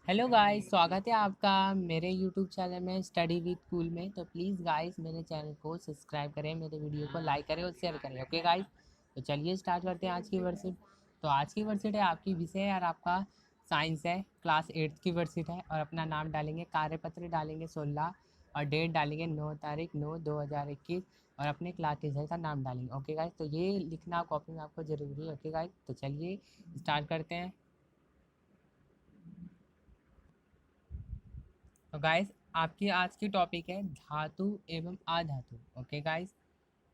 Hello guys, स्वागत है आपका मेरे यूट्यूब चैनल में स्टडी विद कूल में। तो प्लीज़ गाइस मेरे चैनल को सब्सक्राइब करें, मेरे वीडियो को लाइक करें और शेयर करें। ओके गाइस, तो चलिए स्टार्ट करते हैं आज की वर्कशीट। तो आज की वर्कशीट है आपकी विषय है और आपका साइंस है, क्लास 8 की वर्कशीट है। और अपना नाम डालेंगे, कार्यपत्र डालेंगे 16 और डेट डालेंगे 9 तारीख 9 2021 और अपने क्लास टीचर का नाम डालेंगे। ओके गाइस, तो ये लिखना कॉपी में आपको ज़रूरी है। ओके गाइस, तो चलिए स्टार्ट करते हैं। तो गाइस आपकी आज की टॉपिक है धातु एवं अधातु। ओके गाइस,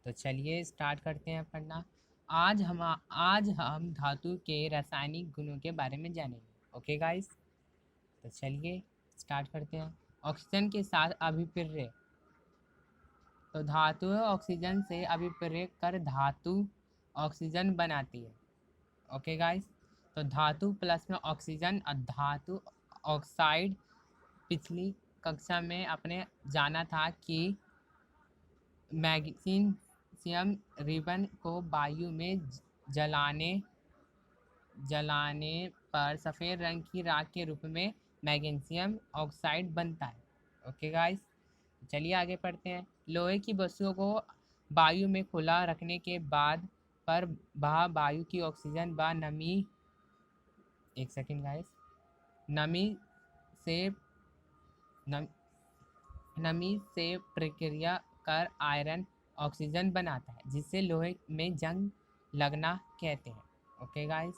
तो चलिए स्टार्ट करते हैं पढ़ना। आज हम धातु के रासायनिक गुणों के बारे में जानेंगे। ओके गाइस, तो चलिए स्टार्ट करते हैं। ऑक्सीजन के साथ अभिप्राय। तो धातु ऑक्सीजन से अभिप्राय कर धातु ऑक्सीजन बनाती है। ओके गाइस, तो धातु प्लस में ऑक्सीजन और धातु ऑक्साइड। पिछली कक्षा में आपने जाना था कि मैग्नीशियम रिबन को वायु में जलाने जलाने पर सफ़ेद रंग की राख के रूप में मैग्नीशियम ऑक्साइड बनता है। ओके गाइस, चलिए आगे पढ़ते हैं। लोहे की वस्तुओं को वायु में खुला रखने के बाद पर वह वायु की ऑक्सीजन व नमी, एक सेकेंड गाइस, नमी से नम, नमी से प्रक्रिया कर आयरन ऑक्सीजन बनाता है, जिससे लोहे में जंग लगना कहते हैं। ओके गाइस,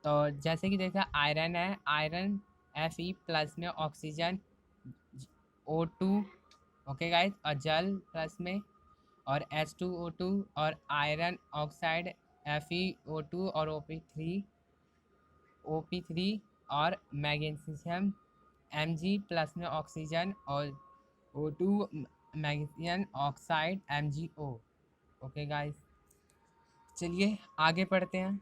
तो जैसे कि देखा आयरन है, आयरन Fe+ में ऑक्सीजन O2। ओके गाइस, और जल प्लस में और H2O2 और आयरन ऑक्साइड FeO2 और OP3 और मैग्नीशियम Mg+ में ऑक्सीजन और O2 magnesium oxide MgO। Okay guys, चलिए आगे पढ़ते हैं।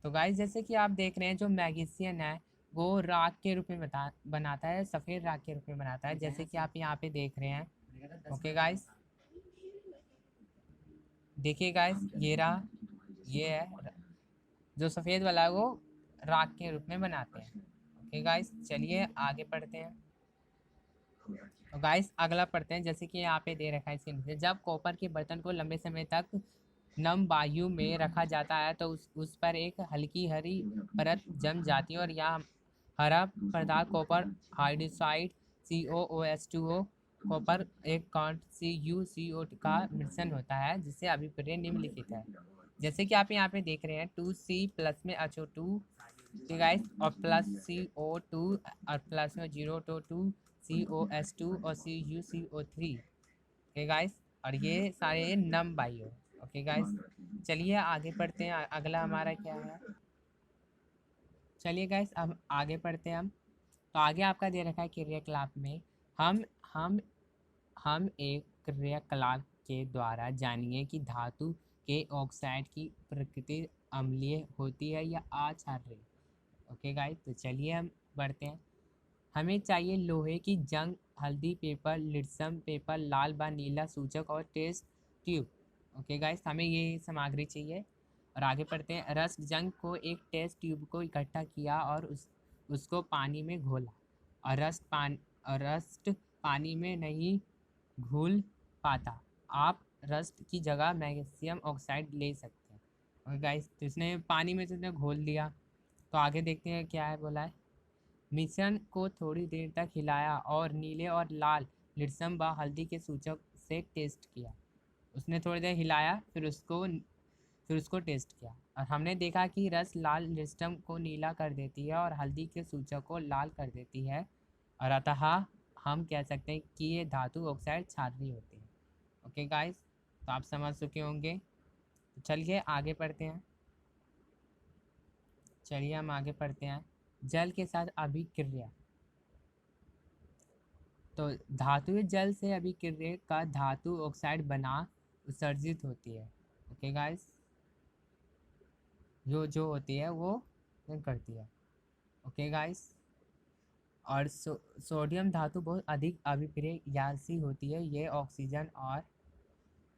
तो गाइस जैसे कि आप देख रहे हैं, जो मैग्नीशियम है वो राख के रूप में बनाता है, सफ़ेद राख के रूप में बनाता है, जैसे कि आप यहाँ पे देख रहे हैं। ओके गाइस, देखिए गाइस, ये रहा, ये है जो सफ़ेद वाला है, वो राख के रूप में बनाते हैं। ओके गाइस, चलिए आगे पढ़ते हैं। तो गाइस अगला पढ़ते हैं, जैसे कि यहाँ पे दे रखा है इसके नीचे, जब कॉपर के बर्तन को लंबे समय तक नम वायु में रखा जाता है तो उस पर एक हल्की हरी परत जम जाती है और यह हरा पदार्थ कॉपर हाइड्रोक्साइड COOH2O कॉपर एक कॉन्ट CuCO का मिश्रण होता है, जिससे अभिप्राय निम्नलिखित है। जैसे कि आप यहाँ पे देख रहे हैं 2C+ में HO2, ठीक गाइस, और प्लस CO2 और प्लस में 0 to 2 COH2 और CuCO3। ओके गाइस, और ये सारे नम वायु। ओके गाइस, चलिए आगे पढ़ते हैं। अगला हमारा क्या है, चलिए गाइस अब आगे पढ़ते हैं हम। तो आगे आपका दे रखा है क्रियाकलाप में हम हम हम एक क्रियाकलाप के द्वारा जानिए कि धातु के ऑक्साइड की प्रकृति अम्लीय होती है या अक्षारीय। ओके गाइस, तो चलिए हम बढ़ते हैं। हमें चाहिए लोहे की जंग, हल्दी पेपर, लिट्सम पेपर, लाल व नीला सूचक और टेस्ट ट्यूब। ओके गाइस, हमें ये सामग्री चाहिए। और आगे पढ़ते हैं। रस्ट जंग को एक टेस्ट ट्यूब को इकट्ठा किया और उसको पानी में घोला और रस्ट पानी में नहीं घुल पाता। आप रस्ट की जगह मैग्नीशियम ऑक्साइड ले सकते हैं। ओके गाइस, तो इसने पानी में तो इसने घोल दिया। तो आगे देखते हैं क्या है, बोला है मिश्रण को थोड़ी देर तक हिलाया और नीले और लाल लिट्सम व हल्दी के सूचक से टेस्ट किया। उसने थोड़ी देर हिलाया, फिर उसको टेस्ट किया और हमने देखा कि रस लाल लिट्सम को नीला कर देती है और हल्दी के सूचक को लाल कर देती है, और अतः हम कह सकते हैं कि ये धातु ऑक्साइड क्षारीय होती है। ओके गाइस, तो आप समझ चुके होंगे। तो चलिए आगे पढ़ते हैं। चलिए हम आगे पढ़ते हैं। जल के साथ अभिक्रिया। तो धातुई जल से अभिक्रिया का धातु ऑक्साइड बना उत्सर्जित होती है। ओके गाइस, जो होती है वो करती है। ओके गाइस, और सोडियम धातु बहुत अधिक अभिक्रियाशील होती है। ये ऑक्सीजन और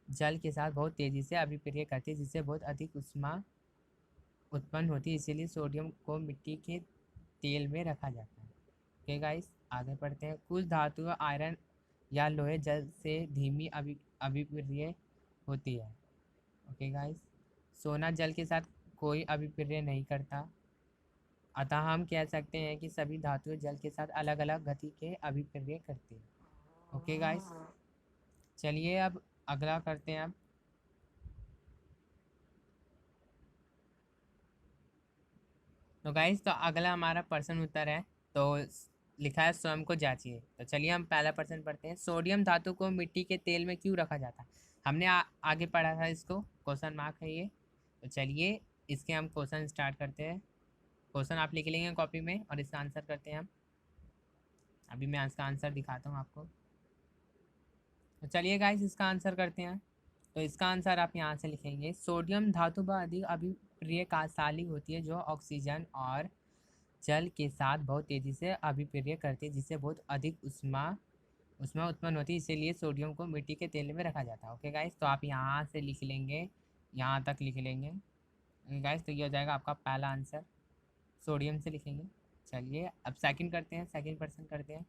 जल के साथ बहुत तेज़ी से अभिक्रिया करती है, जिससे बहुत अधिक ऊष्मा उत्पन्न होती है। इसीलिए सोडियम को मिट्टी के तेल में रखा जाता है। ओके गाइस, आगे पढ़ते हैं। कुछ धातुएं आयरन या लोहे जल से धीमी अभिक्रिया होती है। ओके गाइस, सोना जल के साथ कोई अभिक्रिया नहीं करता, अतः हम कह सकते हैं कि सभी धातुएं जल के साथ अलग अलग गति के अभिक्रिया करती हैं। ओके गाइस, चलिए अब अगला करते हैं। अब तो गाइस, तो अगला हमारा प्रश्न उत्तर है। तो लिखा है स्वयं को जांचिए। तो चलिए हम पहला प्रश्न पढ़ते हैं। सोडियम धातु को मिट्टी के तेल में क्यों रखा जाता है? हमने आगे पढ़ा था इसको, क्वेश्चन मार्क है ये। तो चलिए इसके हम क्वेश्चन स्टार्ट करते हैं। क्वेश्चन आप लिख लेंगे कॉपी में और इसका आंसर करते हैं हम। अभी मैं इसका आंसर दिखाता हूँ आपको। तो चलिए गाइस इसका आंसर करते हैं। तो इसका आंसर आप यहाँ से लिखेंगे। सोडियम धातु वह अधिक अभिक्रियाशाली होती है जो ऑक्सीजन और जल के साथ बहुत तेजी से अभिक्रिया करती है, जिससे बहुत अधिक उष्मा उष्मा उत्पन्न होती है। इसीलिए सोडियम को मिट्टी के तेल में रखा जाता है। ओके गाइस, तो आप यहाँ से लिख लेंगे, यहाँ तक लिख लेंगे गाइस। तो ये हो जाएगा आपका पहला आंसर, सोडियम से लिखेंगे। चलिए अब सेकंड करते हैं, सेकंड पर्सन करते हैं।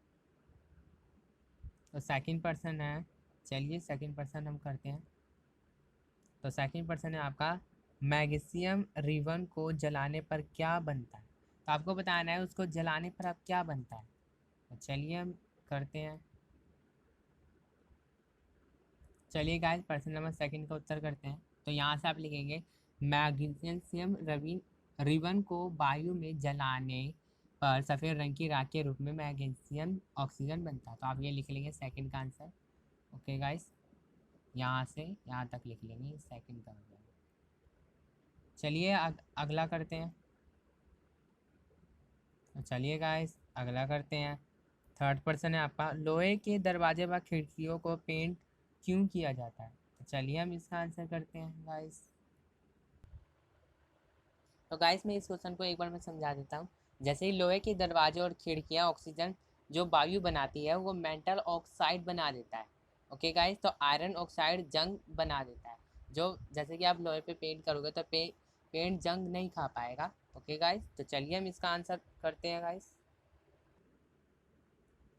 तो सेकंड पर्सन है, चलिए सेकंड पर्सन हम करते हैं। तो सेकंड पर्सन है आपका, मैग्नीशियम रिबन को जलाने पर क्या बनता है? तो आपको बताना है उसको जलाने पर अब क्या बनता है। तो चलिए हम करते हैं। चलिए गाइस पर्सन नंबर सेकंड का उत्तर करते हैं। तो यहाँ से आप लिखेंगे मैग्नीशियम रिबन को वायु में जलाने पर सफ़ेद रंग की राख के रूप में मैग्नीशियम ऑक्सीजन बनता है। तो आप ये लिख लेंगे सेकंड का आंसर। ओके गाइस, यहाँ से यहाँ तक लिख लेंगे, सेकंड का हो जाएगा। चलिए अगला करते हैं। तो चलिए गाइस अगला करते हैं। थर्ड पर्सन है आपका, लोहे के दरवाजे व खिड़कियों को पेंट क्यों किया जाता है? तो चलिए हम इसका आंसर करते हैं गाइस। तो गाइस मैं इस क्वेश्चन को एक बार मैं समझा देता हूँ। जैसे ही लोहे के दरवाजे और खिड़कियाँ ऑक्सीजन जो वायु बनाती है वो मेटल ऑक्साइड बना देता है। ओके गाइस, तो आयरन ऑक्साइड जंग बना देता है। जो जैसे कि आप लोहे पे पेंट करोगे तो पेंट जंग नहीं खा पाएगा। ओके गाइस, तो चलिए हम इसका आंसर करते हैं गाइस।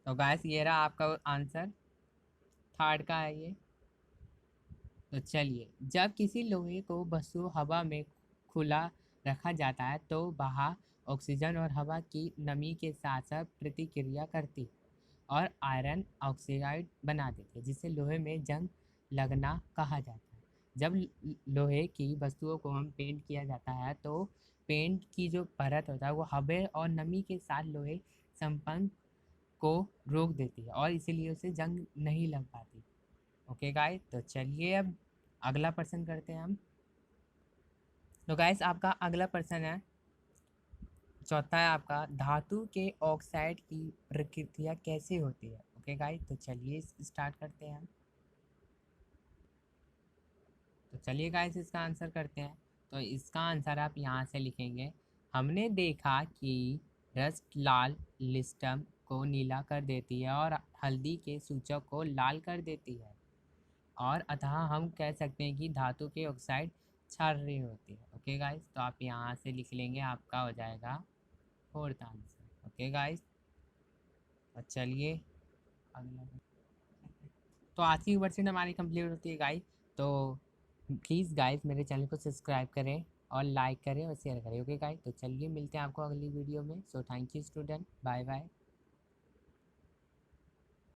तो गाइस ये रहा आपका आंसर, थर्ड का है ये। तो चलिए, जब किसी लोहे को वस्तु हवा में खुला रखा जाता है तो वहाँ ऑक्सीजन और हवा की नमी के साथ साथ प्रतिक्रिया करती है और आयरन ऑक्साइड बना देती है, जिसे लोहे में जंग लगना कहा जाता है। जब लोहे की वस्तुओं को हम पेंट किया जाता है तो पेंट की जो परत होता है वो हवा और नमी के साथ लोहे संपर्क को रोक देती है और इसीलिए उसे जंग नहीं लग पाती। ओके गाइस, तो चलिए अब अगला प्रश्न करते हैं हम। तो गाइस आपका अगला प्रश्न है, चौथा है आपका, धातु के ऑक्साइड की प्रक्रिया कैसे होती है? ओके गाइस, तो चलिए स्टार्ट करते हैं हम। तो चलिए गाइस इसका आंसर करते हैं। तो इसका आंसर आप यहाँ से लिखेंगे। हमने देखा कि रस्ट लाल लिस्टम को नीला कर देती है और हल्दी के सूचक को लाल कर देती है, और अतः हम कह सकते हैं कि धातु के ऑक्साइड क्षारीय होती है। ओके गाइस, तो आप यहाँ से लिख लेंगे, आपका हो जाएगा फोर्थ आंसर। ओके गाइस, और चलिए अगला। तो आज की वर्सेट हमारी कंप्लीट होती है गाइस। तो प्लीज़ गाइस मेरे चैनल को सब्सक्राइब करें और लाइक करें और शेयर करें। ओके गाइस, तो चलिए मिलते हैं आपको अगली वीडियो में। So thank you student, bye bye.